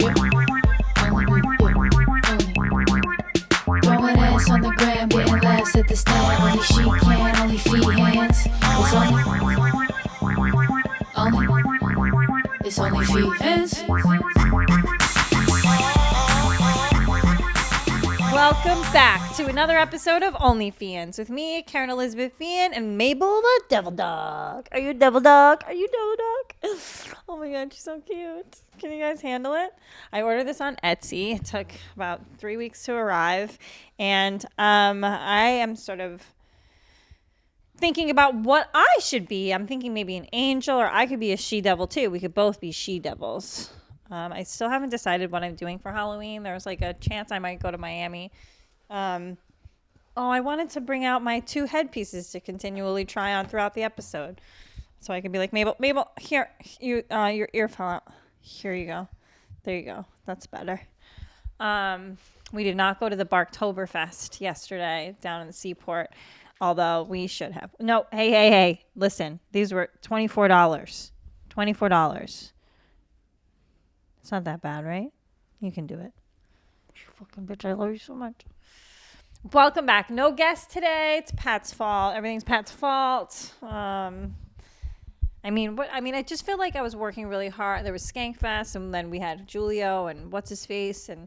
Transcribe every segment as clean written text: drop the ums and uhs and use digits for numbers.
Throwing ass on the gram, getting laughs at the stand. Only she can, only Feehans. It's only Feehans. Welcome back to another episode of OnlyFeehans with me, Kerryn Elizabeth Feehan, and Mabel the Devil Dog. Are you a devil dog? Are you devil dog? Oh my god, she's so cute. Can you guys handle it? I ordered this on Etsy. It took about 3 weeks to arrive, and I am sort of thinking about what I should be. I'm thinking maybe an angel, or I could be a she-devil too. We could both be she-devils. I still haven't decided what I'm doing for Halloween. There's like a chance I might go to Miami. I wanted to bring out my 2 headpieces to continually try on throughout the episode. So I could be like, Mabel, here, your ear fell out. Here you go. There you go. That's better. We did not go to the Barktoberfest yesterday down in the seaport, although we should have. No, hey. Listen, these were $24. $24. It's not that bad, right? You can do it. You fucking bitch, I love you so much. Welcome back. No guest today. It's Pat's fault. Everything's Pat's fault. I just feel like I was working really hard. There was Skankfest, and then we had Julio and what's his face, and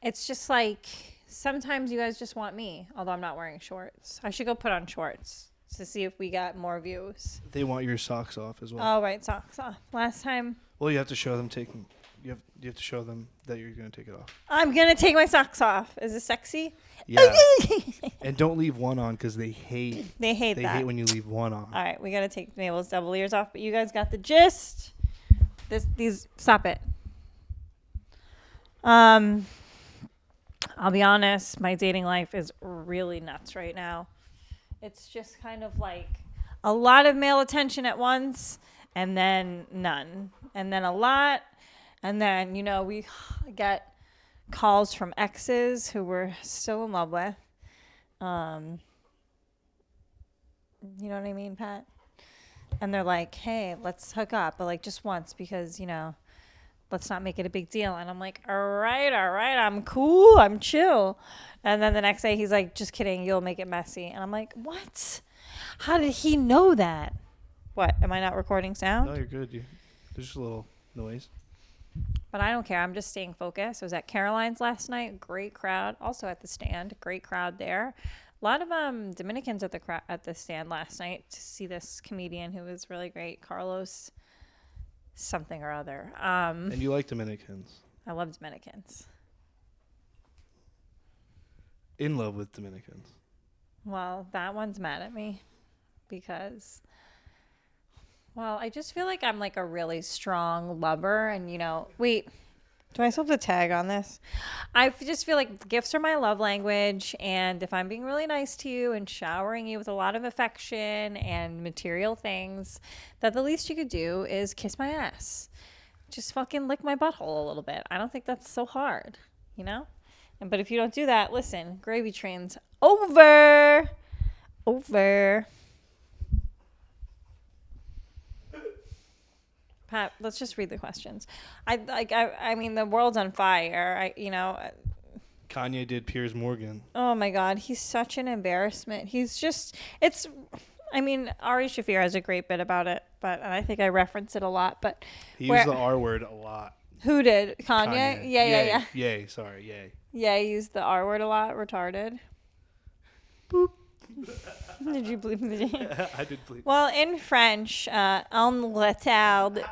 it's just like sometimes you guys just want me, although I'm not wearing shorts. I should go put on shorts to see if we got more views. They want your socks off as well. Oh, right, socks off. Last time. Well, you have to show them taking. You have to show them that you're going to take it off. I'm going to take my socks off. Is it sexy? Yeah. And don't leave one on because they hate. They hate hate when you leave one on. All right, we got to take Mabel's double ears off, but you guys got the gist. Stop it. I'll be honest, my dating life is really nuts right now. It's just kind of like a lot of male attention at once, and then none, and then a lot. And then, we get calls from exes who we're still in love with. You know what I mean, Pat? And they're like, hey, let's hook up, but like just once because, let's not make it a big deal. And I'm like, all right, I'm cool, I'm chill. And then the next day he's like, just kidding, you'll make it messy. And I'm like, what? How did he know that? What, am I not recording sound? No, you're good. There's just a little noise. But I don't care. I'm just staying focused. I was at Caroline's last night. Great crowd. Also at the stand. Great crowd there. A lot of Dominicans at the stand last night to see this comedian who was really great, Carlos something or other. And you like Dominicans? I love Dominicans. In love with Dominicans? Well, that one's mad at me because... Well, I just feel like I'm like a really strong lover and, wait, do I still have to tag on this? I just feel like gifts are my love language. And if I'm being really nice to you and showering you with a lot of affection and material things, that the least you could do is kiss my ass. Just fucking lick my butthole a little bit. I don't think that's so hard, But if you don't do that, listen, gravy train's over. Pat, let's just read the questions. I mean, the world's on fire. Kanye did Piers Morgan. Oh my God, he's such an embarrassment. Ari Shaffir has a great bit about it, and I think I reference it a lot. But he used the R word a lot. Who did? Kanye? Yeah. Yay, sorry, yay. Yeah, he used the R word a lot. Retarded. Boop. Did you bleep the J? I did bleep. Well, in French, un retard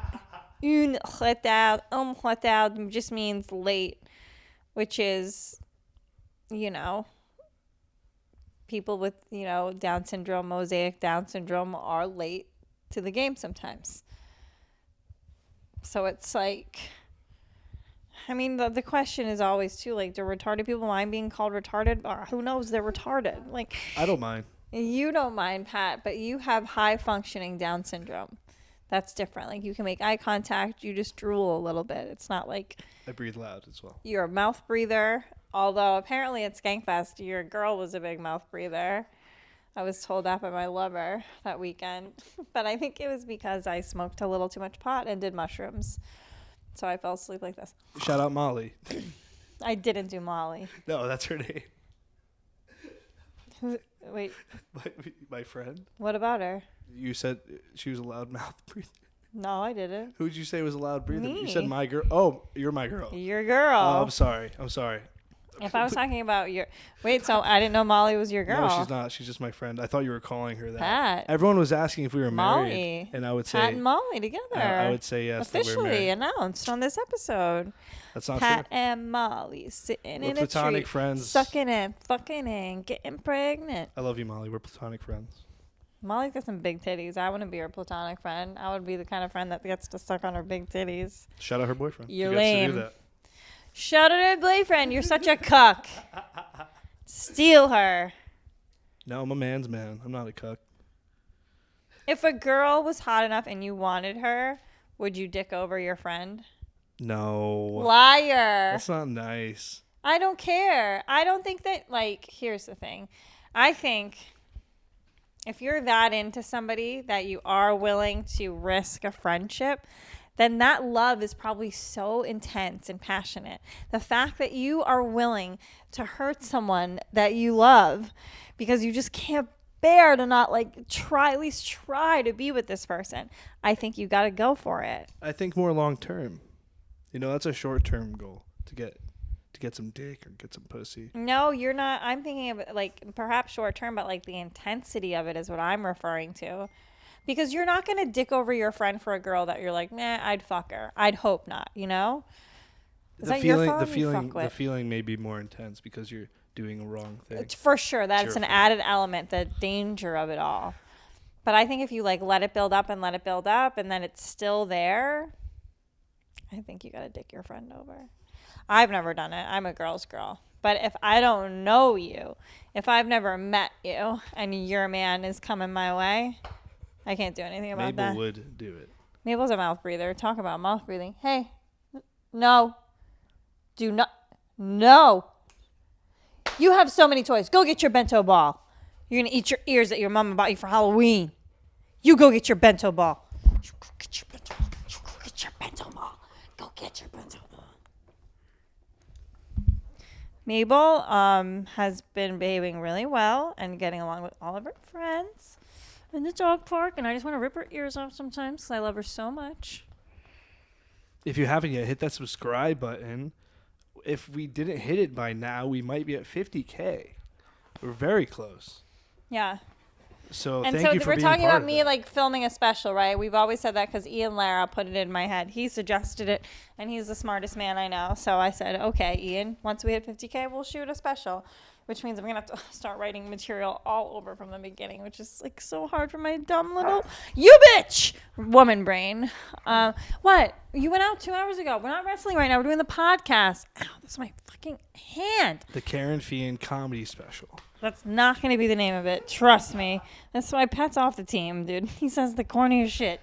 just means late, which is, people with, Down syndrome, mosaic Down syndrome are late to the game sometimes. So it's like, the question is always too, like, do retarded people mind being called retarded? Or who knows? They're retarded. Like, I don't mind. You don't mind, Pat, but you have high functioning Down syndrome. That's different. Like, you can make eye contact. You just drool a little bit. It's not like... I breathe loud as well. You're a mouth breather. Although, apparently at Skankfest, your girl was a big mouth breather. I was told that by my lover that weekend. But I think it was because I smoked a little too much pot and did mushrooms. So I fell asleep like this. Shout out Molly. I didn't do Molly. No, that's her name. Wait, My friend. what about her? You said she was a loud mouth breather. No, I didn't. Who'd you say was a loud breather? Me. You said my girl. Oh, you're my girl. Your girl. Oh, I'm sorry. If I was talking about your... Wait, so I didn't know Molly was your girl. No, she's not. She's just my friend. I thought you were calling her that. Pat. Everyone was asking if we were Molly. married. And I would say... Pat and Molly together. I would say yes. Officially announced on this episode. That's not Pat true. and Molly sitting We're in a platonic tree, friends. sucking and fucking and getting pregnant. I love you, Molly. We're platonic friends. Molly's got some big titties. I wouldn't be her platonic friend. I would be the kind of friend that gets to suck on her big titties. Shout out her boyfriend. You're He gets to do lame. that. Shout out her boyfriend. You're such a cuck. Steal her. No, I'm a man's man. I'm not a cuck. If a girl was hot enough and you wanted her, would you dick over your friend? No. Liar. That's not nice. I don't care. I don't think that, like, here's the thing. I think if you're that into somebody that you are willing to risk a friendship, then that love is probably so intense and passionate. The fact that you are willing to hurt someone that you love because you just can't bear to not at least try to be with this person. I think you got to go for it. I think more long term. You know, that's a short term goal to get some dick or get some pussy. No, you're not. I'm thinking of perhaps short term, but the intensity of it is what I'm referring to. Because you're not going to dick over your friend for a girl that you're like, nah, I'd fuck her. I'd hope not, you know? Is that your phone? The feeling may be more intense because you're doing a wrong thing. It's for sure. That's an added element, the danger of it all. But I think if you let it build up and then it's still there, I think you got to dick your friend over. I've never done it. I'm a girl's girl. But if I don't know you, if I've never met you and your man is coming my way, I can't do anything about that. Mabel would do it. Mabel's a mouth breather. Talk about mouth breathing. Hey, no. Do not. No. You have so many toys. Go get your bento ball. You're going to eat your ears that your mama bought you for Halloween. You go get your bento ball. You go get your bento ball. You go get your bento ball. Go get your bento ball. Mabel has been behaving really well and getting along with all of her friends in the dog park, and I just want to rip her ears off sometimes because I love her so much. If you haven't yet, hit that subscribe button. If we didn't hit it by now, we might be at 50K. We're very close. Yeah. So And thank so you for we're being talking part about of me that. filming a special, right? We've always said that because Ian Lara put it in my head. He suggested it, and he's the smartest man I know. So I said, okay, Ian, once we hit 50K, we'll shoot a special, which means I'm going to have to start writing material all over from the beginning, which is so hard for my dumb little, you bitch, woman brain. What? You went out 2 hours ago. We're not wrestling right now. We're doing the podcast. Ow, that's my fucking hand. The Kerryn Feehan comedy special. That's not going to be the name of it. Trust me. That's why Pat's off the team, dude. He says the corniest shit.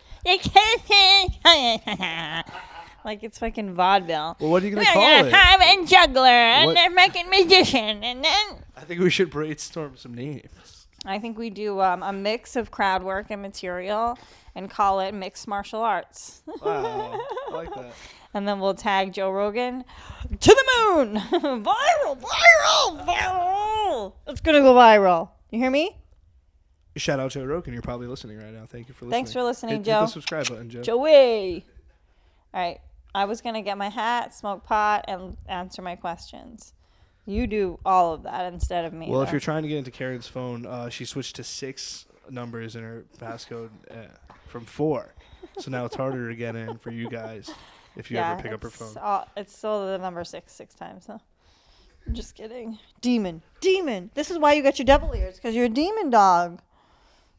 Like it's fucking vaudeville. Well, what are you going to call it? I'm a juggler and What? a fucking magician. And then I think we should brainstorm some names. I think we do a mix of crowd work and material and call it mixed martial arts. Wow. I like that. And then we'll tag Joe Rogan to the moon. Viral. It's going to go viral. You hear me? Shout out Joe Rogan. You're probably listening right now. Thank you for listening. Thanks for listening, hit Joe. the subscribe button, Joe. Joey. All right. I was going to get my hat, smoke pot, and answer my questions. You do all of that instead of me. Well, if though. you're trying to get into Kerryn's phone, she switched to 6 numbers in her passcode from 4. So now it's harder to get in for you guys if you ever pick up her phone. It's still the number 6 times, huh? I'm just kidding. Demon. This is why you got your devil ears, because you're a demon dog.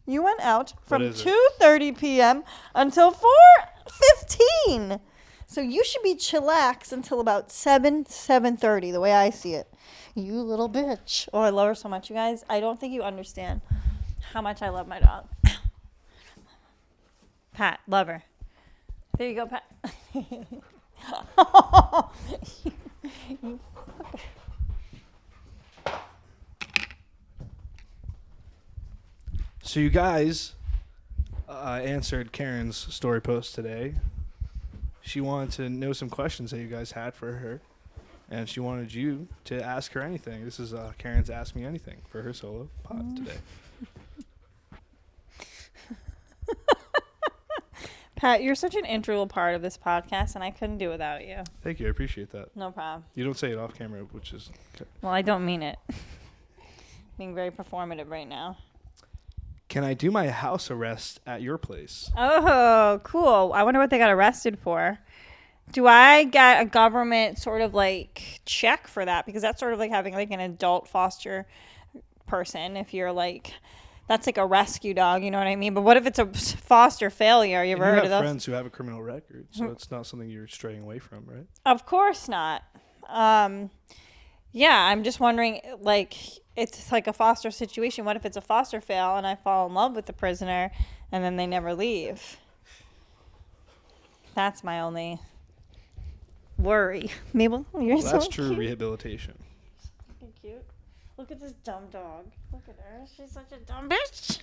You went out from 2:30 p.m. until 4:15. So you should be chillax until about 7:30, the way I see it. You little bitch. Oh, I love her so much, you guys. I don't think you understand how much I love my dog. Pat, love her. There you go, Pat. So you guys answered Karen's story post today. she wanted to know some questions that you guys had for her, and she wanted you to ask her anything. This is Kerryn's Ask Me Anything for her solo pod today. Pat, you're such an integral part of this podcast, and I couldn't do without you. Thank you. I appreciate that. No problem. You don't say it off camera, which is... Okay. Well, I don't mean it. Being very performative right now. Can I do my house arrest at your place? Oh, cool. I wonder what they got arrested for. Do I get a government sort of like check for that? Because that's sort of like having like an adult foster person. If you're like... That's like a rescue dog, you know what I mean? But what if it's a foster failure? You ever heard of those? You have friends who have a criminal record, so it's not something you're straying away from, right? Of course not. Yeah, I'm just wondering, like, it's like a foster situation. What if it's a foster fail and I fall in love with the prisoner and then they never leave? That's my only worry. Mabel, you're Well, that's so true cute. rehabilitation. You're cute. Look at this dumb dog. Look at her. She's such a dumb bitch.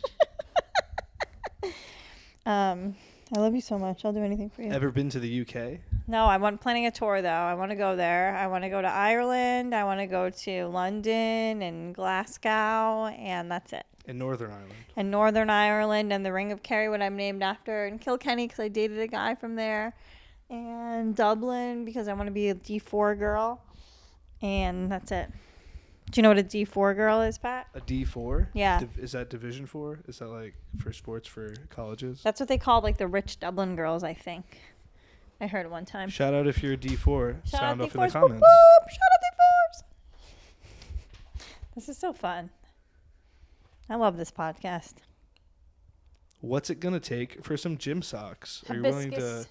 I love you so much. I'll do anything for you. Ever been to the UK? No, I'm planning a tour though. I want to go there. I want to go to Ireland. I want to go to London and Glasgow, and that's it. In Northern Ireland. And Northern Ireland and the Ring of Kerry, what I'm named after, and Kilkenny because I dated a guy from there, and Dublin because I want to be a D4 girl, and that's it. Do you know what a D4 girl is, Pat? A D4? Yeah. Is that Division 4? Is that like for sports for colleges? That's what they call like the rich Dublin girls, I think. I heard it one time. Shout out if you're a D4. Shout Sound out off in the D4s. comments. Boop, boop. Shout out D4s. This is so fun. I love this podcast. What's it gonna take for some gym socks? Are you willing Hibiscus.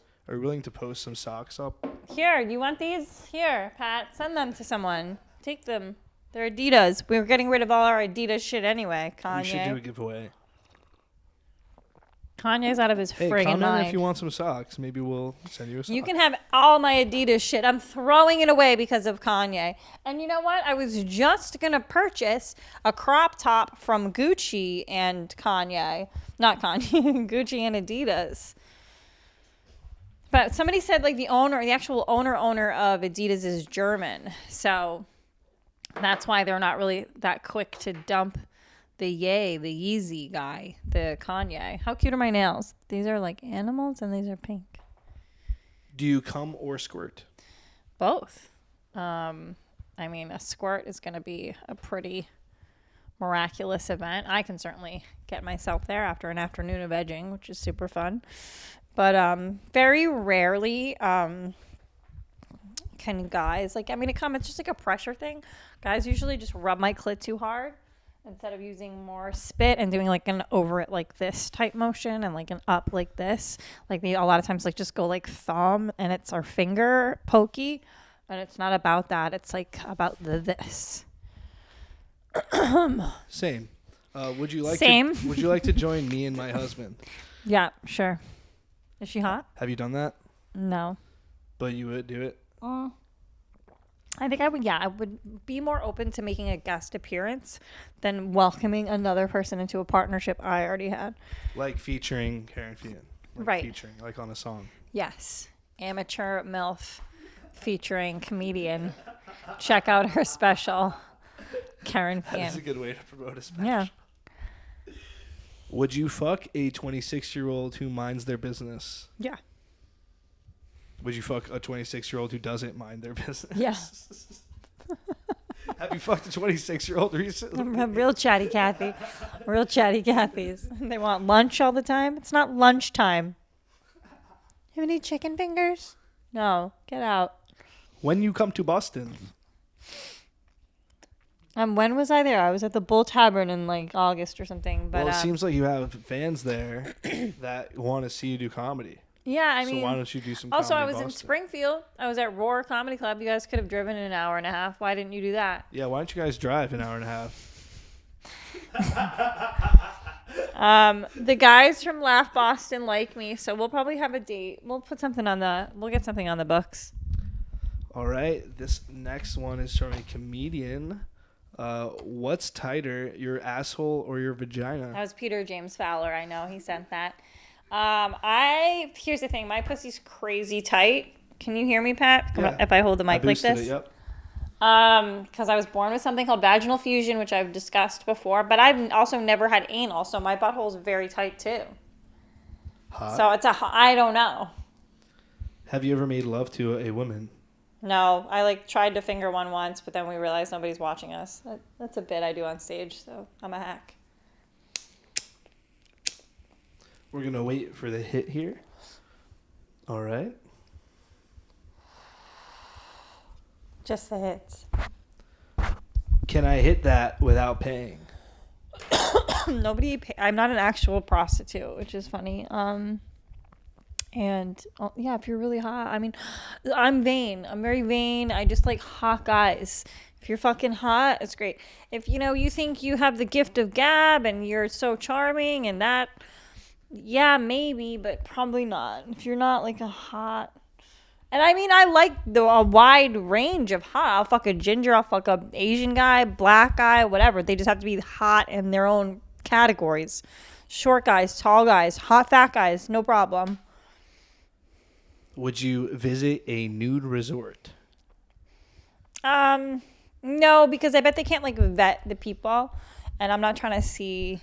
to post some socks up? Here, you want these? Here, Pat. Send them to someone. Take them. They're Adidas. We were getting rid of all our Adidas shit anyway. Kanye. We should do a giveaway. Kanye's out of his Hey, friggin' comment mind. if you want some socks. Maybe we'll send you a sock. You can have all my Adidas shit. I'm throwing it away because of Kanye. And you know what? I was just going to purchase a crop top from Gucci and Kanye. Not Kanye. Gucci and Adidas. But somebody said like the actual owner of Adidas is German. So that's why they're not really that quick to dump the Yeezy guy, the Kanye. How cute are my nails? These are like animals and these are pink. Do you cum or squirt? Both. I mean, a squirt is going to be a pretty miraculous event. I can certainly get myself there after an afternoon of edging, which is super fun. But very rarely can guys, like, I mean, it's just like a pressure thing. Guys usually just rub my clit too hard instead of using more spit and doing like an over it like this type motion and like an up like this. Like they a lot of times like just go like thumb and it's our finger pokey, and it's not about that. It's like about this. Same. Would you like Same. Would you like to join me and my husband? Yeah, sure. Is she hot? Have you done that? No. But you would do it? I think I would. Yeah, I would be more open to making a guest appearance than welcoming another person into a partnership I already had. Like featuring Kerryn Feehan. Like Right. Featuring, like on a song. Yes. Amateur MILF featuring comedian. Check out her special, Kerryn That's a Feehan. good way to promote a special. Yeah. Would you fuck a 26-year-old who minds their business? Yeah. Would you fuck a 26-year-old who doesn't mind their business? Yeah. Have you fucked a 26-year-old recently? I'm real chatty Cathy. Real chatty Cathy's. They want lunch all the time. It's not lunchtime. Have any chicken fingers? No. Get out. When you come to Boston, When was I there? I was at the Bull Tavern in like August or something. But well, it seems like you have fans there that want to see you do comedy. yeah, I So mean. why don't you do some Also, comedy I was in Boston? Springfield. I was at Roar Comedy Club. You guys could have driven in an hour and a half. Why didn't you do that? Yeah, why don't you guys drive an hour and a half? The guys from Laugh Boston like me, so we'll probably have a date. We'll get something on the books. All right, this next one is from a comedian. What's tighter, your asshole or your vagina? That was Peter James Fowler. I know he sent that. Here's the thing. My pussy's crazy tight. Can you hear me, Pat? Yeah. If I hold the mic like boosted this? it, yep. Because I was born with something called vaginal fusion, which I've discussed before, but I've also never had anal, so my butthole is very tight too. Hot. So I don't know. Have you ever made love to a woman? No, I tried to finger one once, but then we realized nobody's watching us. That's a bit I do on stage, so I'm a hack. We're going to wait for the hit here. All right. Just the hits. Can I hit that without paying? I'm not an actual prostitute, which is funny. If you're really hot, I mean, I'm vain. I'm very vain. I just like hot guys. If you're fucking hot, it's great. If you think you have the gift of gab and you're so charming and that, yeah, maybe, but probably not. If you're not like a hot. And I mean, I like a wide range of hot. I'll fuck a ginger, I'll fuck a Asian guy, black guy, whatever. They just have to be hot in their own categories. Short guys, tall guys, hot fat guys, no problem. Would you visit a nude resort? No, because I bet they can't vet the people, and I'm not trying to see.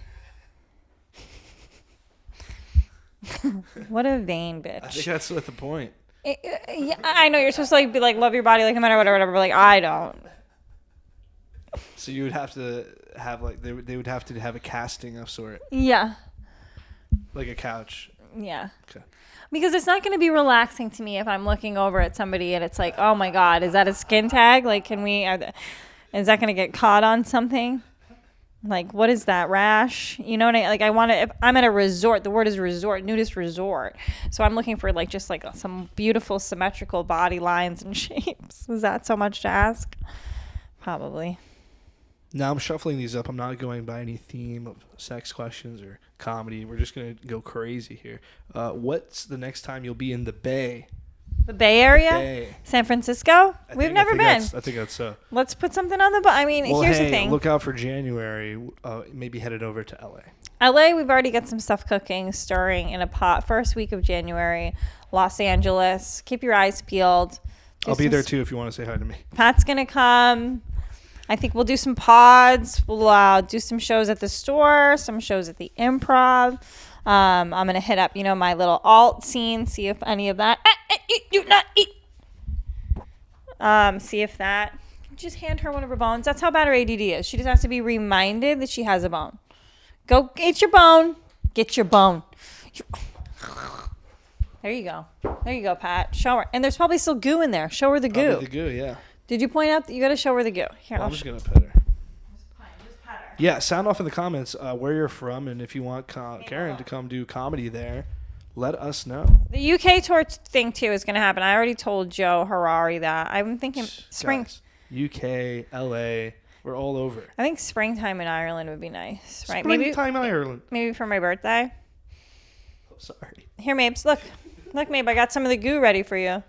What a vain bitch. I think that's what the point. Yeah, I know you're supposed to be love your body no matter whatever, but I don't. So you would have to have they would have to have a casting of sort, Yeah. like a couch. Yeah. Okay. Because it's not going to be relaxing to me if I'm looking over at somebody and it's like, oh my God, is that a skin tag? Is that going to get caught on something? What is that, rash? You know what I want to, if I'm at a resort, the word is resort, nudist resort. So I'm looking for just some beautiful symmetrical body lines and shapes. Is that so much to ask? Probably. Now I'm shuffling these up. I'm not going by any theme of sex questions or comedy. We're just going to go crazy here. What's the next time you'll be in the Bay? The Bay Area? Bay. San Francisco? We've never been. I think that's so. Let's put something on the here's the thing. Look out for January. Maybe headed over to LA. LA, we've already got some stuff cooking, stirring in a pot. First week of January. Los Angeles. Keep your eyes peeled. I'll be there too if you want to say hi to me. Pat's going to come. I think we'll do some pods. We'll do some shows at the store, some shows at the Improv. I'm going to hit up, my little alt scene, see if any of that. Do not eat. See if that. Just hand her one of her bones. That's how bad her ADD is. She just has to be reminded that she has a bone. Go get your bone. Get your bone. There you go. There you go, Pat. Show her. And there's probably still goo in there. Show her the goo. The goo, yeah. Did you point out that you got to show her the goo? Here, I'm just going to pet her. Just pet her. Yeah, sound off in the comments where you're from, and if you want Kerryn to come do comedy there, let us know. The UK tour thing, too, is going to happen. I already told Joe Harari that. I'm thinking spring. Guys, UK, LA, we're all over. I think springtime in Ireland would be nice, right? Springtime Ireland. Maybe for my birthday. Oh, sorry. Here, Mapes, look. Look, Mabe, I got some of the goo ready for you.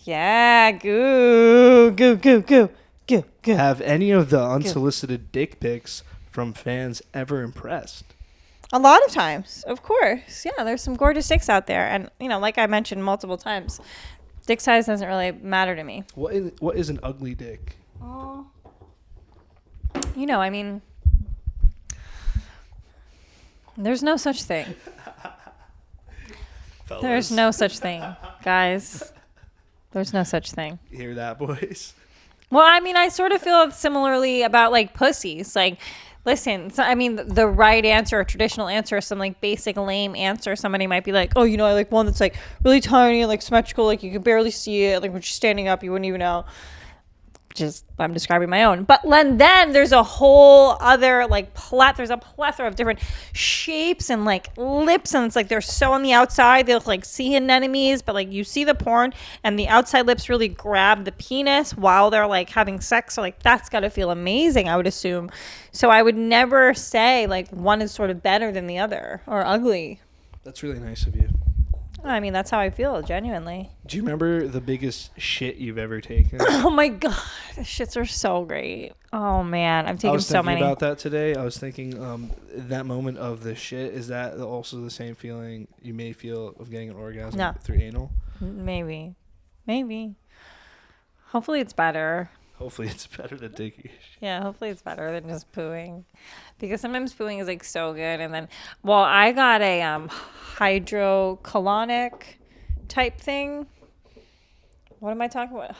Yeah, goo. Goo, goo, goo. Goo, goo. Have any of the unsolicited dick pics from fans ever impressed? A lot of times, of course. Yeah, there's some gorgeous dicks out there. And, like I mentioned multiple times, dick size doesn't really matter to me. What is an ugly dick? Oh. There's no such thing. There's no such thing, guys. There's no such thing. You hear that, boys? Well, I sort of feel similarly about pussies. Listen, the right answer, a traditional answer, some basic lame answer, somebody might be like, oh, I like one that's really tiny, symmetrical, you can barely see it, when she's standing up, you wouldn't even know. I'm describing my own. But then there's a whole other there's a plethora of different shapes and lips, and it's they're so on the outside they look like sea anemones, but you see the porn and the outside lips really grab the penis while they're having sex. So that's got to feel amazing, I would assume. So I would never say one is sort of better than the other or ugly. That's really nice of you. I mean, that's how I feel, genuinely. Do you remember the biggest shit you've ever taken? Oh my god, the shits are so great. Oh man, I've I taken was so thinking many. about that today. I was thinking, that moment of the shit, is that also the same feeling you may feel of getting an orgasm No. through anal? Maybe. Hopefully it's better. Hopefully it's better than taking a shit. Yeah, hopefully it's better than just pooing, because sometimes pooing is like so good, and then, well, I got a hydrocolonic type thing. What am I talking about?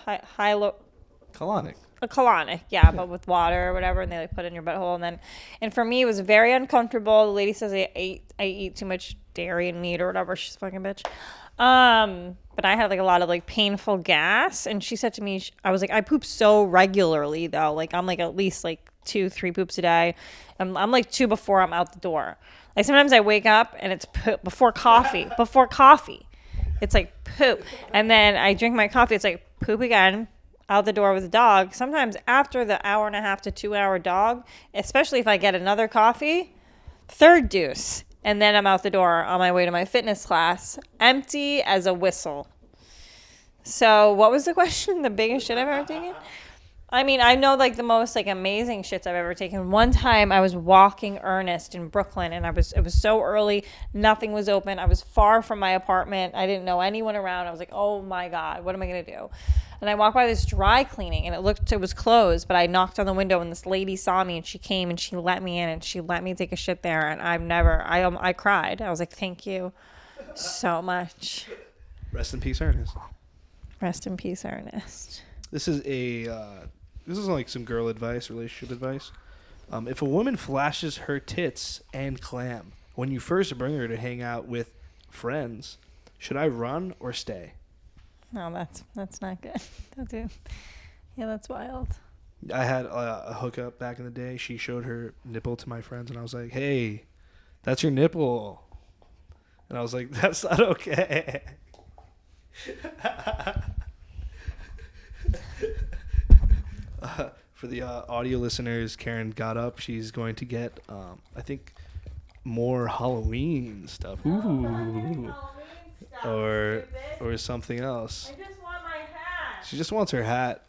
Colonic. A colonic, yeah, but with water or whatever, and they like put it in your butthole, and for me it was very uncomfortable. The lady says I eat too much dairy and meat or whatever. She's a fucking bitch. But I had like a lot of like painful gas, and she said to me, I was like, I poop so regularly though, like I'm like at least like 2-3 poops a day. I'm like 2 before I'm out the door. Like sometimes I wake up and it's poop before coffee. It's like poop, and then I drink my coffee. It's like poop again. Out the door with the dog. Sometimes after the 1.5 to 2 hour dog, especially if I get another coffee, 3rd deuce. And then I'm out the door on my way to my fitness class, empty as a whistle. So what was the question? The biggest shit I've ever taken? I mean, I know like the most like amazing shits I've ever taken. One time I was walking Ernest in Brooklyn, and it was so early, nothing was open. I was far from my apartment. I didn't know anyone around. I was like, oh my God, what am I gonna do? And I walked by this dry cleaning, and it was closed, but I knocked on the window, and this lady saw me, and she came and she let me in, and she let me take a shit there. And I cried. I was like, thank you so much. Rest in peace, Ernest. Rest in peace, Ernest. This is like some girl advice, relationship advice. If a woman flashes her tits and clam when you first bring her to hang out with friends, should I run or stay? No, that's not good. Don't do. Yeah, that's wild. I had a hookup back in the day. She showed her nipple to my friends, and I was like, hey, that's your nipple. And I was like, that's not okay. For the audio listeners, Kerryn got up. She's going to get, I think, more Halloween stuff. Ooh. Or something else. I just want my hat. She just wants her hat.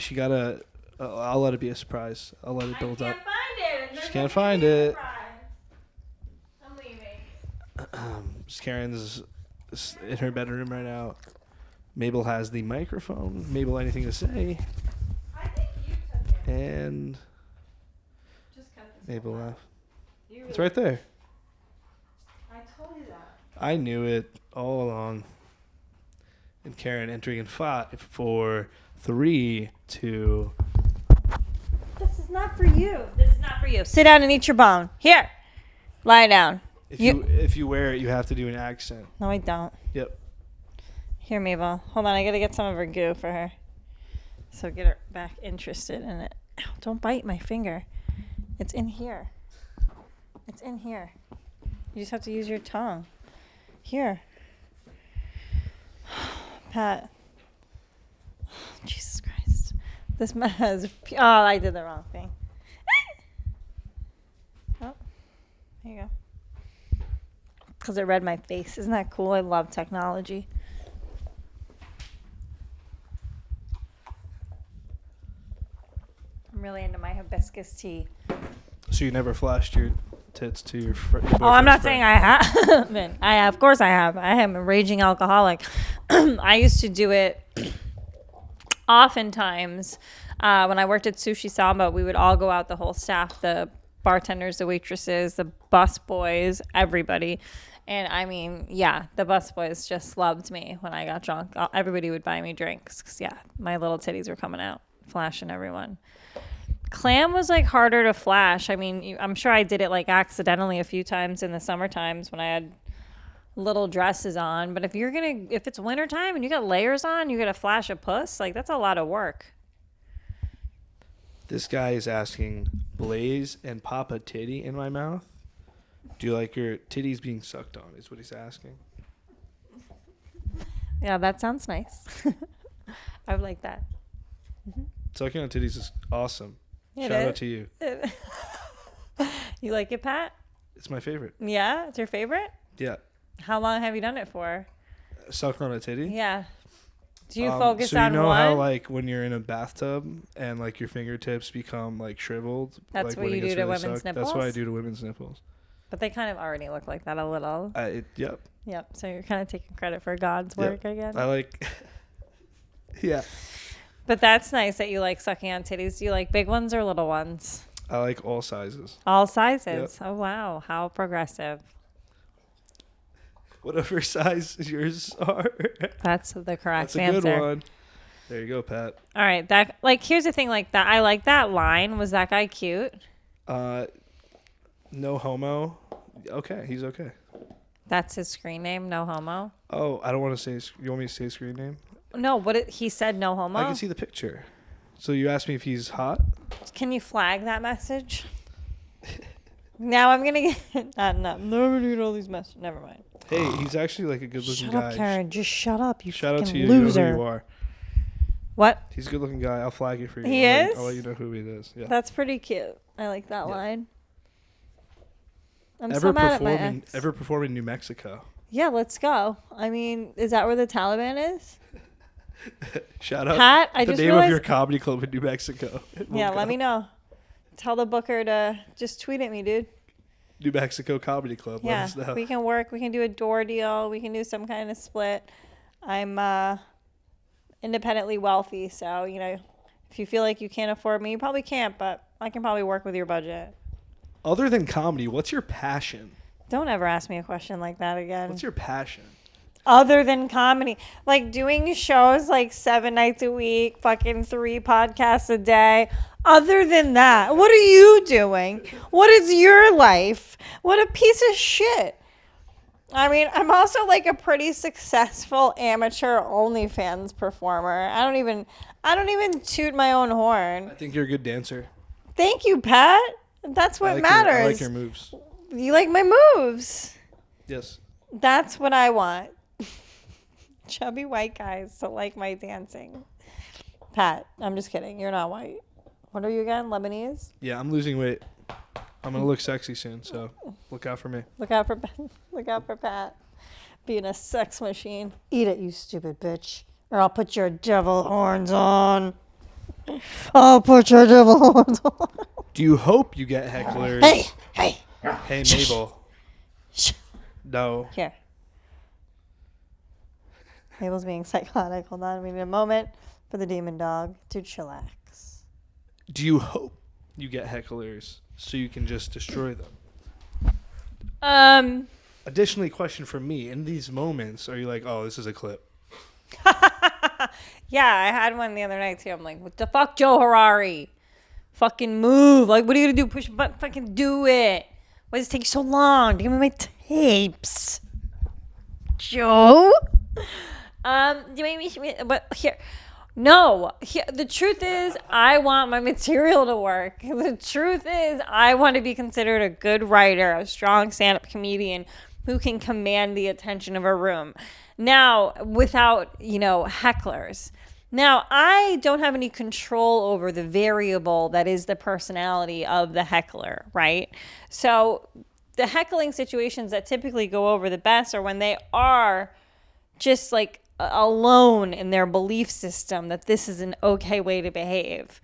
She got a. I'll let it be a surprise. I'll let it build up. I can't find it. She can't find it. I'm leaving. Kerryn's in her bedroom right now. Mabel has the microphone. Mabel, anything to say? I think you took it. And Just cut this. Mabel left. You It's right there. I told you that. I knew it all along. And Kerryn entering in 5, 4, 3, 2. This is not for you. This is not for you. Sit down and eat your bone. Here. Lie down. If you wear it, you have to do an accent. No, I don't. Yep. Here, Mabel. Hold on. I got to get some of her goo for her. So get her back interested in it. Ow, don't bite my finger. It's in here. It's in here. You just have to use your tongue. Here. Pat. Jesus Christ. This man has... Oh, I did the wrong thing. Oh, there you go. Because it read my face. Isn't that cool? I love technology. I'm really into my hibiscus tea. So you never flashed your tits to your Oh, I'm not saying I haven't. Of course I have. I am a raging alcoholic. I used to do it oftentimes. When I worked at Sushi Samba, we would all go out, the whole staff, the bartenders, the waitresses, the bus boys, everybody. And I mean, yeah, the bus boys just loved me when I got drunk. Everybody would buy me drinks because, yeah, my little titties were coming out, flashing everyone. Clam was like harder to flash. I mean, I'm sure I did it like accidentally a few times in the summer times when I had little dresses on. But if it's wintertime and you got layers on, you got to flash a puss. Like, that's a lot of work. This guy is asking, Blaze and Papa Titty in my mouth? Do you like your titties being sucked on, is what he's asking. Yeah, that sounds nice. I would like that. Mm-hmm. Sucking on titties is awesome. It Shout is. out to you. You like it, Pat? It's my favorite. Yeah? It's your favorite? Yeah. How long have you done it for? Suck on a titty. Yeah. Do you focus so on you know one? how like when you're in a bathtub and like your fingertips become like shriveled? That's like, what when you it gets do to really women's sucked? That's what I nipples? do to women's nipples. But they kind of already look like that a little. Yep. Yep. So you're kind of taking credit for God's work again. I like. Yeah. But that's nice that you like sucking on titties. Do you like big ones or little ones? I like all sizes. All sizes. Yep. Oh, wow. How progressive. Whatever size yours are. That's the correct That's a answer. good one. There you go, Pat. All right. That like here's the thing like that. I like that line. Was that guy cute? No homo. Okay, he's okay. That's his screen name, no homo. Oh, I don't want to say. You want me to say his screen name? No, he said no homo. I can see the picture. So you asked me if he's hot. Can you flag that message? Now I'm gonna get no. Never need all these messages. Never mind. Hey, he's actually like a good-looking guy. Shut up, Kerryn. Just shut up. You Shout out fucking to you. loser. You know who you are. What? He's a good-looking guy. I'll flag it for you. He is? I'll let you know who he is. Yeah. That's pretty cute. I like that Yeah. line. I'm so mad at my ex. Ever perform in New Mexico? Yeah, let's go. I mean, is that where the Taliban is? Shout out Pat, I the just name realized. of your comedy club in New Mexico. Yeah, let me know. Tell the booker to just tweet at me, dude. New Mexico Comedy Club. Let Yeah, us know. we can work. We can do a door deal. We can do some kind of split. I'm independently wealthy, so if you feel like you can't afford me, you probably can't, but I can probably work with your budget. Other than comedy, what's your passion? Don't ever ask me a question like that again. What's your passion? Other than comedy, like doing shows like 7 nights a week, fucking 3 podcasts a day. Other than that, what are you doing? What is your life? What a piece of shit. I mean, I'm also like a pretty successful amateur OnlyFans performer. I don't even toot my own horn. I think you're a good dancer. Thank you, Pat. That's what matters. I like your moves. You like my moves. Yes. That's what I want. Chubby white guys to like my dancing. Pat, I'm just kidding. You're not white. What are you again? Lebanese? Yeah, I'm losing weight. I'm gonna look sexy soon, so look out for me. Look out for Pat. Being a sex machine. Eat it, you stupid bitch. Or I'll put your devil horns on. I'll put your devil horns on. Do you hope you get hecklers? Hey. Hey, Mabel. Shh. No. Here. Mabel's being psychotic. Hold on. We need a moment for the demon dog to chillax. Do you hope you get hecklers so you can just destroy them? Additionally, question from me. In these moments, are you like, oh, this is a clip? Yeah, I had one the other night too. I'm like, what the fuck, Joe Harari? Fucking move. Like, what are you gonna do? Push a button? Fucking do it. Why does it take so long to give me my tapes? Joe? But here. No. The truth is, I want my material to work. The truth is, I want to be considered a good writer, a strong stand-up comedian who can command the attention of a room. Now, without, hecklers. Now, I don't have any control over the variable that is the personality of the heckler, right? So the heckling situations that typically go over the best are when they are just like alone in their belief system that this is an okay way to behave.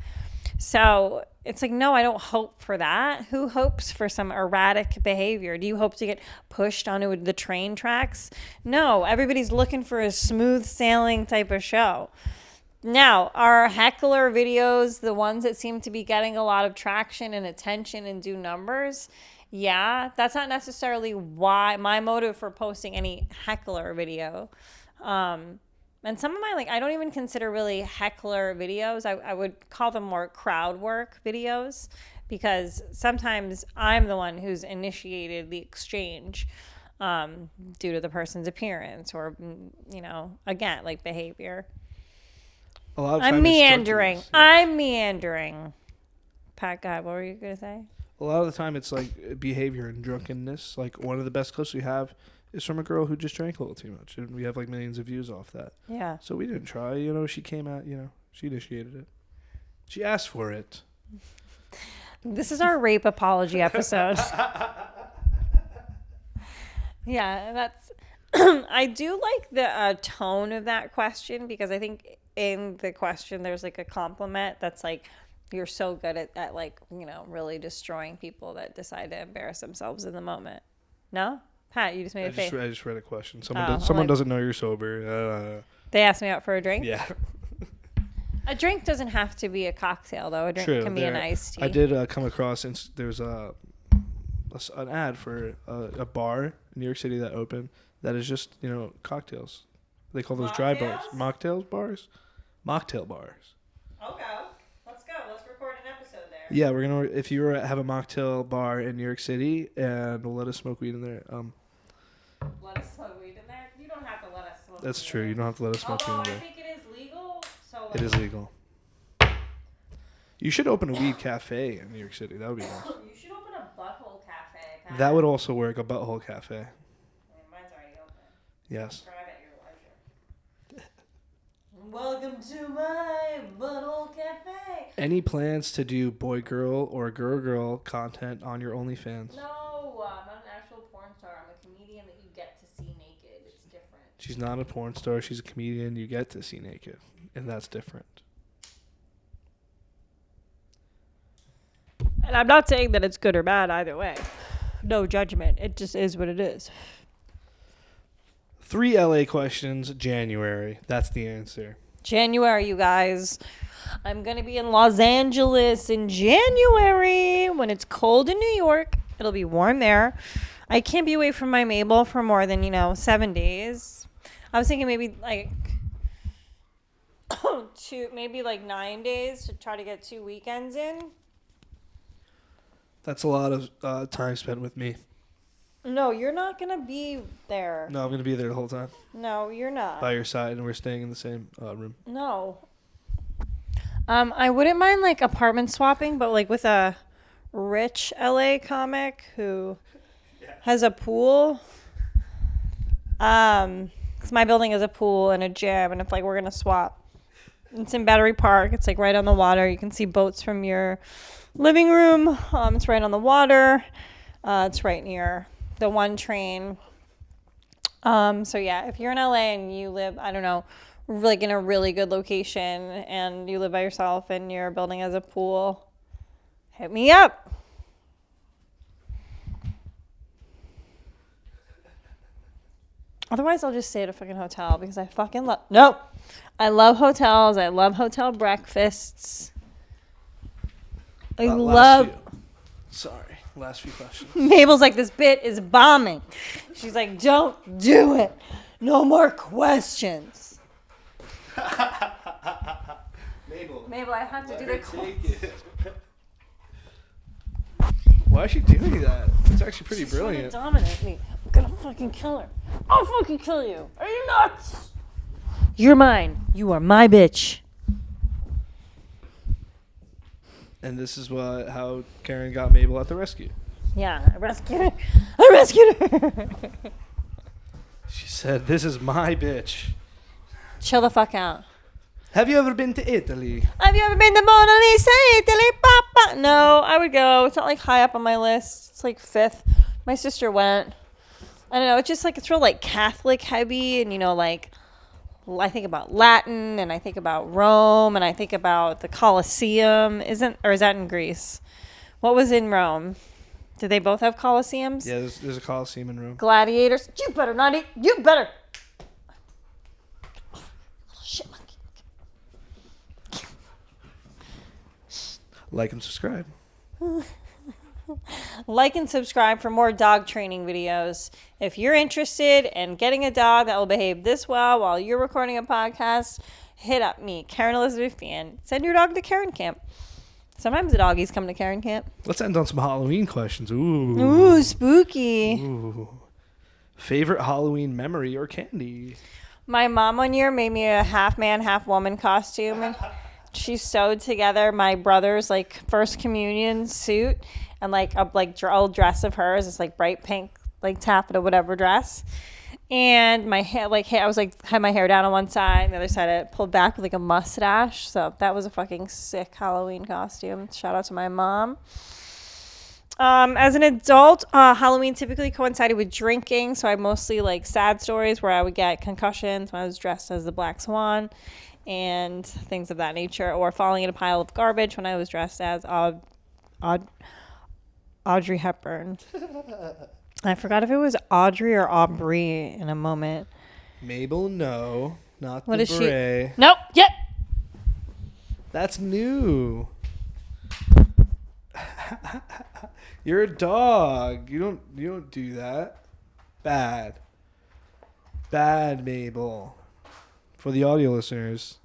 So it's like, no, I don't hope for that. Who hopes for some erratic behavior? Do you hope to get pushed onto the train tracks? No, everybody's looking for a smooth sailing type of show. Now, are heckler videos the ones that seem to be getting a lot of traction and attention and do numbers? Yeah, that's not necessarily why my motive for posting any heckler video. And some of my, I don't even consider really heckler videos. I would call them more crowd work videos because sometimes I'm the one who's initiated the exchange due to the person's appearance or, again, like behavior. A lot of I'm time meandering. it's yeah. I'm meandering. Pat, God, what were you going to say? A lot of the time it's like behavior and drunkenness. Like one of the best clips we have is from a girl who just drank a little too much. And we have like millions of views off that. Yeah. So we didn't try. She came out, she initiated it. She asked for it. This is our rape apology episode. Yeah, I do like the tone of that question because I think in the question there's like a compliment that's like you're so good at like, you know, really destroying people that decide to embarrass themselves in the moment. No? Pat, you just made a face. I just read a question. Oh, Someone like- doesn't know you're sober. They asked me out for a drink? Yeah. A drink doesn't have to be a cocktail, though. A drink True, can be an iced tea. I did come across, there's an ad for a bar in New York City that opened that is just, you know, cocktails. They call those dry bars. Mocktails bars? Mocktail bars. Okay. Let's go. Let's record an episode there. Yeah, we're going to, if you have a mocktail bar in New York City, and we'll let us smoke weed in there. Let us smoke weed in there? You don't have to let us smoke That's weed true. in You there. don't have to let us smoke weed in Although I there. think it is legal, so It is legal. You should open a weed cafe in New York City. That would be nice. You should open a butthole cafe. Pat. That would also work, a butthole cafe. I mean, mine's already open. Yes. Drive at your leisure. Welcome to my butthole cafe. Any plans to do boy-girl or girl-girl content on your OnlyFans? No, I'm not an actual porn star. I'm a comedian that you get to see naked. It's different. She's not a porn star. She's a comedian. You get to see naked, and that's different. And I'm not saying that it's good or bad either way. No judgment. It just is what it is. 3 LA questions, January. That's the answer. January, you guys. I'm going to be in Los Angeles in January when it's cold in New York. It'll be warm there. I can't be away from my Mabel for more than, 7 days. I was thinking maybe like maybe like 9 days to try to get 2 weekends in. That's a lot of time spent with me. No, you're not going to be there. No, I'm going to be there the whole time. No, you're not. By your side, and we're staying in the same room. No. I wouldn't mind like apartment swapping, but like with a rich LA comic who has a pool. 'Cause my building has a pool and a gym, and it's like we're gonna swap. It's in Battery Park. It's like right on the water. You can see boats from your living room. It's right on the water. It's right near the 1 train. So yeah, if you're in LA and you live, I don't know, like in a really good location and you live by yourself and your building has a pool, hit me up. Otherwise, I'll just stay at a fucking hotel because I fucking love. No, I love hotels. I love hotel breakfasts. I love. Last few questions. Mabel's like, this bit is bombing. She's like, don't do it. No more questions. Mabel, I have to do the question. Why is she doing that? It's actually pretty She's trying brilliant. to dominate me. I'm gonna fucking kill her. I'll fucking kill you. Are you nuts? You're mine. You are my bitch. And this is how Kerryn got Mabel at the rescue. Yeah, I rescued her. I rescued her. She said, "This is my bitch." Chill the fuck out. Have you ever been to Italy? Have you ever been to Mona Lisa, Italy, Papa? No, I would go. It's not like high up on my list. It's like 5th. My sister went. I don't know. It's just like it's real like Catholic heavy, and like I think about Latin, and I think about Rome, and I think about the Colosseum. Is that in Greece? What was in Rome? Did they both have Colosseums? Yeah, there's a Colosseum in Rome. Gladiators. You better not eat. You better. Shit monkey. Like and subscribe. Like and subscribe for more dog training videos. If you're interested in getting a dog that will behave this well while you're recording a podcast, hit up me, Kerryn Elizabeth Feehan. Send your dog to Kerryn Camp. Sometimes the doggies come to Kerryn Camp. Let's end on some Halloween questions. Ooh. Ooh, spooky. Ooh. Favorite Halloween memory or candy? My mom one year made me a half man, half woman costume. She sewed together my brother's like first communion suit and like a old dress of hers. It's like bright pink, like taffeta, whatever dress. And my hair, I was like had my hair down on one side, and the other side I pulled back with like a mustache. So that was a fucking sick Halloween costume. Shout out to my mom. As an adult, Halloween typically coincided with drinking, so I mostly like sad stories where I would get concussions when I was dressed as the Black Swan and things of that nature, or falling in a pile of garbage when I was dressed as Audrey Hepburn. I forgot if it was Audrey or Aubrey in a moment. Mabel, no. Not What the is she? beret. Nope. Yep. That's new. You're a dog. You don't do that. Bad. Bad, Mabel. For the audio listeners,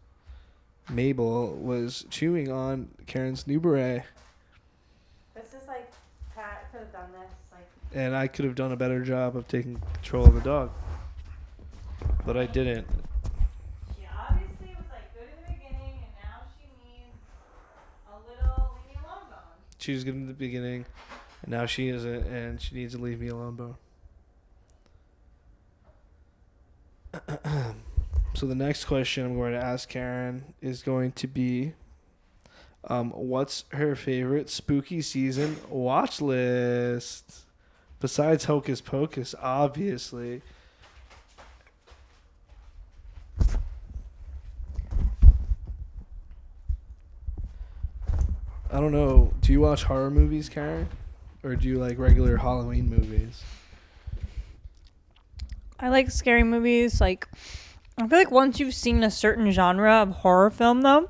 Mabel was chewing on Kerryn's new beret. This is like Pat could have done this. And I could have done a better job of taking control of the dog. But I didn't. She obviously was like good in the beginning, and now she needs a little leave me alone bone. She was good in the beginning, and now she isn't, and she needs to leave me alone bone. So the next question I'm going to ask Kerryn is going to be, what's her favorite spooky season watch list? Besides Hocus Pocus, obviously. I don't know. Do you watch horror movies, Kerryn? Or do you like regular Halloween movies? I like scary movies. Like, I feel like once you've seen a certain genre of horror film, though,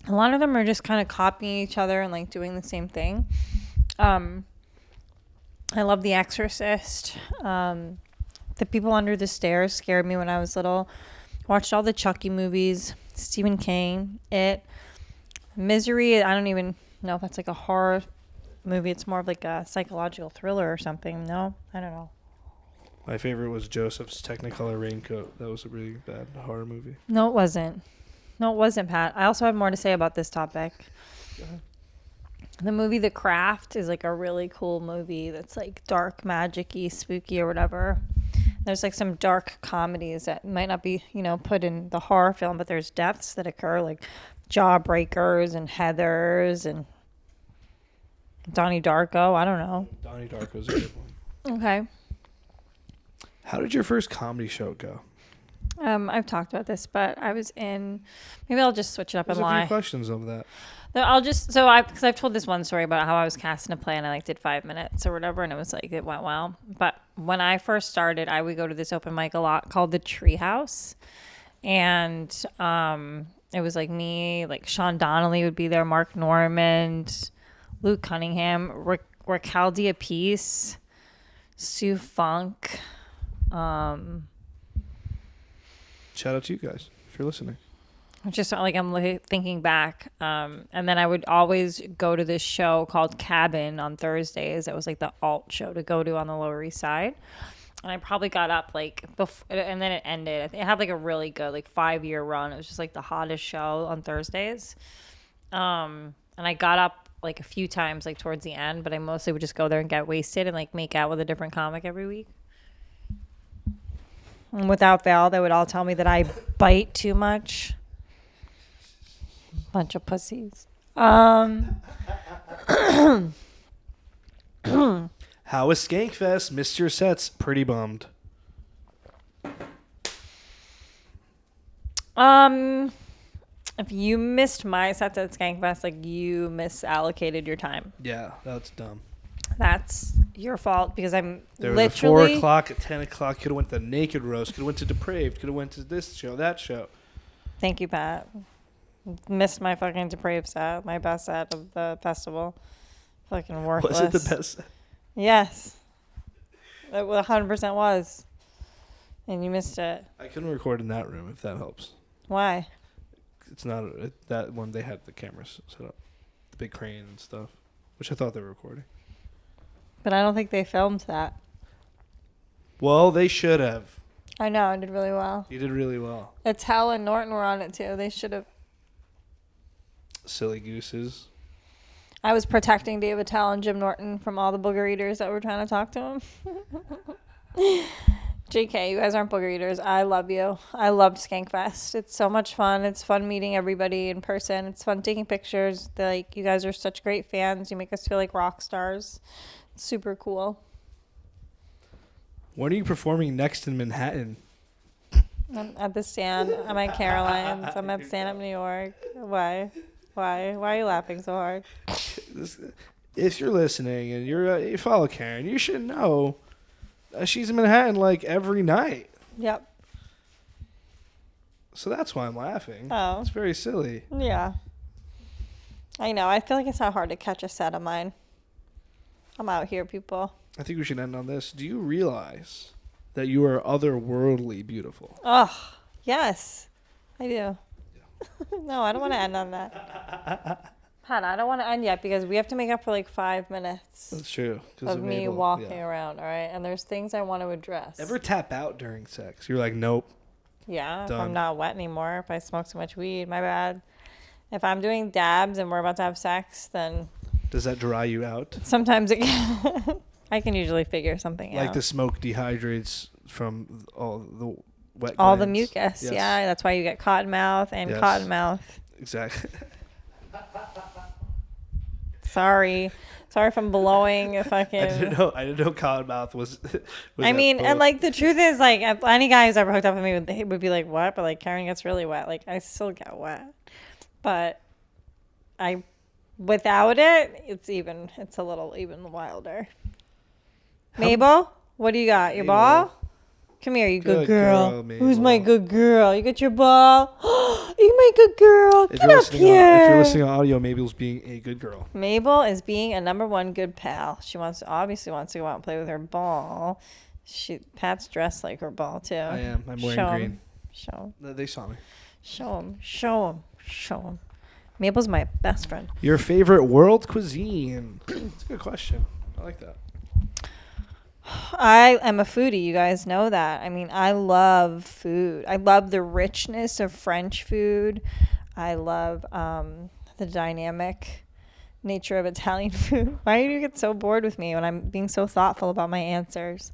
a lot of them are just kind of copying each other and like doing the same thing. I love The Exorcist. The People Under the Stairs scared me when I was little. Watched all the Chucky movies. Stephen King. It. Misery. I don't even know if that's like a horror movie. It's more of like a psychological thriller or something. No, I don't know. My favorite was Joseph's Technicolor Raincoat. That was a really bad horror movie. No, it wasn't. No, it wasn't, Pat. I also have more to say about this topic. The movie The Craft is like a really cool movie that's like dark, magic-y, spooky or whatever. There's like some dark comedies that might not be, put in the horror film, but there's deaths that occur, like Jawbreakers and Heathers and Donnie Darko. I don't know. Donnie Darko's a good one. Okay. How did your first comedy show go? I've talked about this, but I was in. Maybe I'll just switch it up There's and a lie. few questions of that. No, because I've told this one story about how I was cast in a play and I like did 5 minutes or whatever, and it was like it went well. But when I first started, I would go to this open mic a lot called the Treehouse, and it was like me, like Sean Donnelly would be there, Mark Normand, Luke Cunningham, Raquel Diapiece, Sue Funk. Shout out to you guys if you're listening. Just like I'm thinking back. And then I would always go to this show called Cabin on Thursdays. It was like the alt show to go to on the Lower East Side. And I probably got up like before, and then it ended. I think it had like a really good like 5-year run. It was just like the hottest show on Thursdays. And I got up like a few times like towards the end, but I mostly would just go there and get wasted and like make out with a different comic every week. And without fail, they would all tell me that I bite too much. Bunch of pussies. How was Skankfest? Missed your sets. Pretty bummed. If you missed my sets at Skankfest, like you misallocated your time. Yeah, that's dumb. That's your fault because I'm There was literally a 4 o'clock, at 10 o'clock. Could have went to the Naked Roast. Could have went to Depraved. Could have went to this show, that show. Thank you, Pat. Missed my fucking Depraved set, my best set of the festival. Fucking worthless. Was it the best set? Yes. It 100% was. And you missed it. I couldn't record in that room if that helps. Why? It's not that one. They had the cameras set up, the big crane and stuff, which I thought they were recording. But I don't think they filmed that. Well, they should have. I know, I did really well. You did really well. Attell and Norton were on it too. They should have. Silly gooses. I was protecting Dave Attell and Jim Norton from all the booger eaters that were trying to talk to him. JK, you guys aren't booger eaters. I love you. I loved Skankfest. It's so much fun. It's fun meeting everybody in person. It's fun taking pictures. Like, you guys are such great fans. You make us feel like rock stars. It's super cool. When are you performing next in Manhattan? I'm at the stand. I'm at Caroline's. I'm at Stand Up New York. Why? Why are you laughing so hard? If you're listening and you follow Kerryn, you should know she's in Manhattan like every night. Yep. So that's why I'm laughing. Oh. It's very silly. Yeah. I know. I feel like it's not hard to catch a set of mine. I'm out here, people. I think we should end on this. Do you realize that you are otherworldly beautiful? Oh, yes. I do. No, I don't want to end on that. Hannah, I don't want to end yet because we have to make up for like 5 minutes That's true. of me walking around, all right? And there's things I want to address. Ever tap out during sex? You're like, nope. Yeah, if Done. I'm not wet anymore, if I smoke too much weed, my bad. If I'm doing dabs and we're about to have sex, then Does that dry you out? sometimes it can. I can usually figure something out. Like the smoke dehydrates from all the wet all the glands? mucus. Yes. Yeah, that's why you get cotton mouth and Yes. cotton mouth. Exactly. Sorry if I'm blowing if I I can. didn't know cottonmouth was I mean, and like the truth is, like if any guy who's ever hooked up with me would be like, what? But like Kerryn gets really wet. Like I still get wet, but without it, it's a little even wilder. Mabel, what do you got? Your Mabel. ball? Come here, you good Good girl. girl, Who's my Mabel. good girl? You got your ball? You my good girl. If Get you're up listening here. if you're listening on audio, Mabel's being a good girl. Mabel is being a number one good pal. She obviously wants to go out and play with her ball. Pat's dressed like her ball too. I am. I'm wearing Show 'em. green. Show They saw me. him. Mabel's my best friend. Your favorite world cuisine? It's a good question. I like that. I am a foodie. You guys know that. I mean, I love food. I love the richness of French food. I love the dynamic nature of Italian food. Why do you get so bored with me when I'm being so thoughtful about my answers?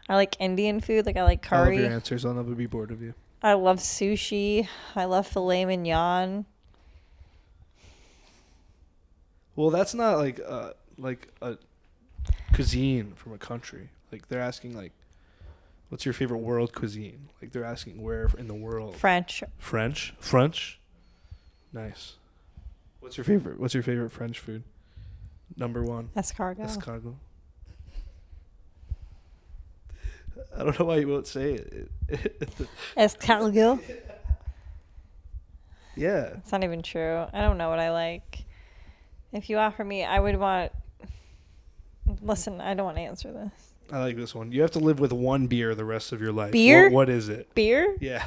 I like Indian food. Like I like I love curry. your answers. I'll never be bored of you. I love sushi. I love filet mignon. Well, that's not like a cuisine from a country. Like they're asking like, what's your favorite world cuisine? Like they're asking where in the world. French. French. Nice. What's your favorite French food? Number one. Escargot. Escargot. I don't know why you won't say it. Escargot. Yeah. It's not even true. I don't know what I like. If you offer me, I would want... Listen, I don't want to answer this. I like this one. You have to live with one beer the rest of your life. Beer? What is it? Beer? Yeah.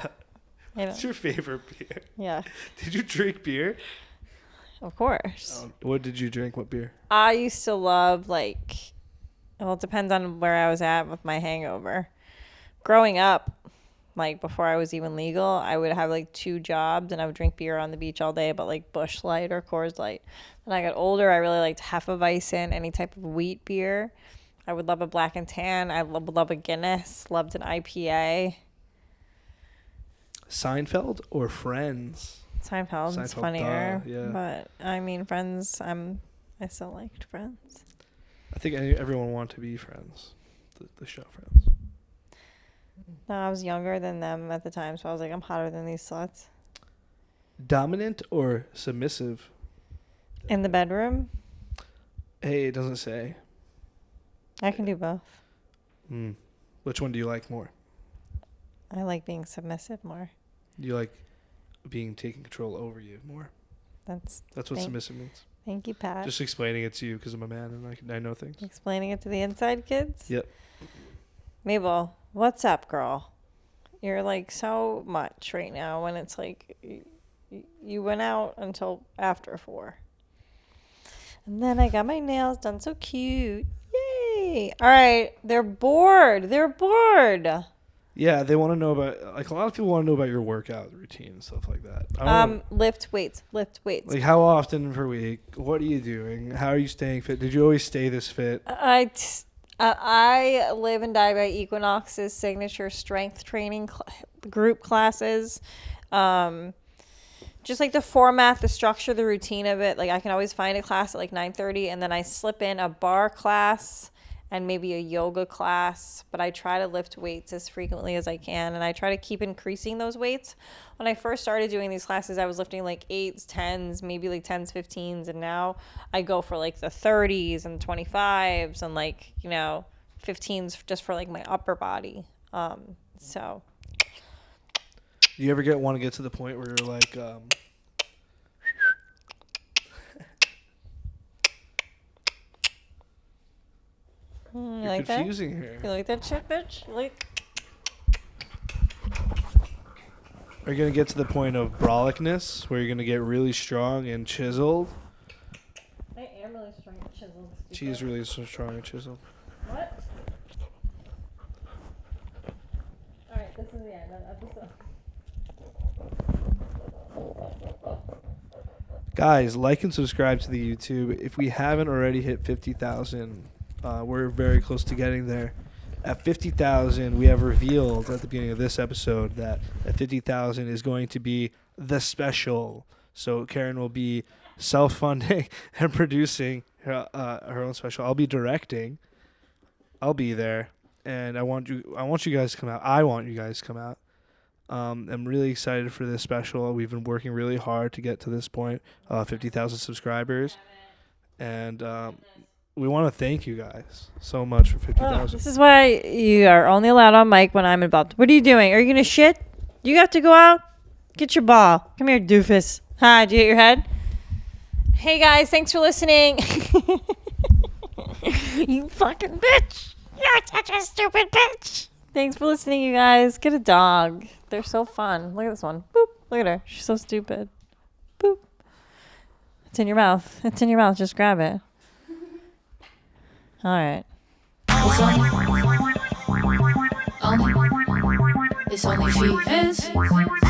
I What's don't, your favorite beer? yeah, Did you drink beer? of course. What did you drink? What beer? I used to love, like... Well, it depends on where I was at with my hangover. Growing up, like, before I was even legal, I would have, like, 2 jobs, and I would drink beer on the beach all day, but, like, Busch Light or Coors Light. When I got older, I really liked Hefeweizen, any type of wheat beer. I would love a black and tan. I would love a Guinness. Loved an IPA. Seinfeld or Friends? Seinfeld, it's Seinfeld, funnier. yeah. But, I mean, Friends, I still liked Friends. I think everyone wanted to be Friends. The show Friends. No, I was younger than them at the time, so I was like, I'm hotter than these sluts. Dominant or submissive? In the bedroom, Hey, it doesn't say. I can do both. Which one do you like more? I like being submissive more. Do you like being taken control over you more? That's That's what submissive means. Thank you, Pat. Just explaining it to you because I'm a man and I know things. Explaining it to the inside kids. Yep. Mabel, what's up, girl? You're like so much right now when it's like you went out until after 4. And then I got my nails done so cute. Yay. All right. They're bored. Yeah, they want to know about, like, a lot of people want to know about your workout routine and stuff like that. I wanna- Lift weights. Like, how often per week? What are you doing? How are you staying fit? Did you always stay this fit? I live and die by Equinox's signature strength training group classes. Just like the format, the structure, the routine of it. Like I can always find a class at like 9:30, and then I slip in a bar class and maybe a yoga class. But I try to lift weights as frequently as I can, and I try to keep increasing those weights. When I first started doing these classes, I was lifting like 8s, 10s, maybe like 10s, 15s, and now I go for like the 30s and 25s and like 15s just for like my upper body. So. Do you ever want to get to the point where you're like, You you're like confusing that? her. You like that shit, bitch? Are you gonna get to the point of brolickness where you're gonna get really strong and chiseled? I am really strong and chiseled. She is really so strong and chiseled. What? Alright, this is the end of the episode. Guys, like and subscribe to the YouTube. If we haven't already hit 50,000, we're very close to getting there. At 50,000, we have revealed at the beginning of this episode that at 50,000 is going to be the special. So Kerryn will be self-funding and producing her own special. I'll be directing. I'll be there, and I want you guys to come out. I want you guys to come out. I'm really excited for this special. We've been working really hard to get to this point, 50,000 subscribers, and we want to thank you guys so much for 50,000. This is why you are only allowed on mic when I'm involved. What are you doing? Are you gonna shit? You have to go out? Get your ball. Come here, doofus. Hi, did you hit your head? Hey guys, thanks for listening. You fucking bitch. You're such a stupid bitch. Thanks for listening, you guys. Get a dog. They're so fun. Look at this one. Boop. Look at her. She's so stupid. Boop. It's in your mouth. It's in your mouth. Just grab it. All right. It's only Feehans.